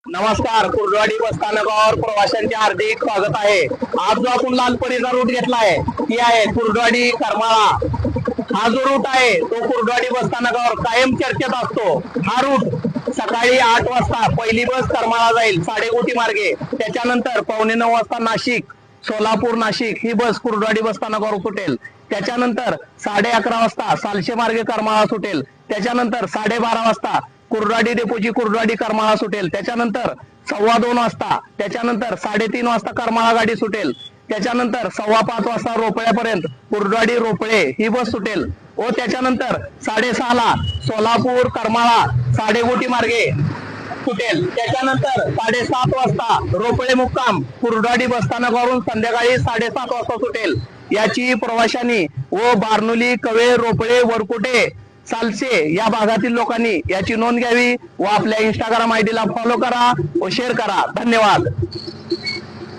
नमस्कार. कुर्डवाडी बस स्थानकावर प्रवाशांचे हार्दिक स्वागत आहे. आज जो आपण लालपरीचा रूट घेतलाय ती आहे कुर्डवाडी करमाळा. हा जो रूट आहे तो कुर्डवाडी बस स्थानकावर कायम चर्चेत असतो. हा रूट सकाळी 8 वाजता पहिली बस करमाळा जाईल साडेगोटी मार्गे. त्याच्यानंतर 9:15 वाजता नाशिक, सोलापूर, नाशिक ही बस कुर्डवाडी बस स्थानकावर सुटेल. त्याच्यानंतर 11:30 वाजता सालशे मार्गे करमाळा सुटेल. त्याच्यानंतर 12:30 वाजता कुर्डवाडी डेपोची कुर्डवाडी करमाळा सुटेल. त्याच्यानंतर 2:15 वाजता, त्याच्यानंतर 3:30 वाजता करमाळा गाडी सुटेल. त्याच्यानंतर 5:15 वाजता रोपळ्यापर्यंत कुर्डवाडी रोपळे ही बस सुटेल व त्याच्यानंतर 6:30 सोलापूर करमाळा साडेगोटी मार्गे सुटेल. त्याच्यानंतर 7:30 वाजता रोपळे मुक्काम कुर्डवाडी बस स्थानकावरून संध्याकाळी 7:30 वाजता सुटेल. याची प्रवाशांनी व बारनोली, कवे, रोपळे, वरकुटे, सालसे या भागातील लोकांनी याची नोंद घ्यावी व आपल्या इंस्टाग्राम आयडीला फॉलो करा व शेअर करा. धन्यवाद.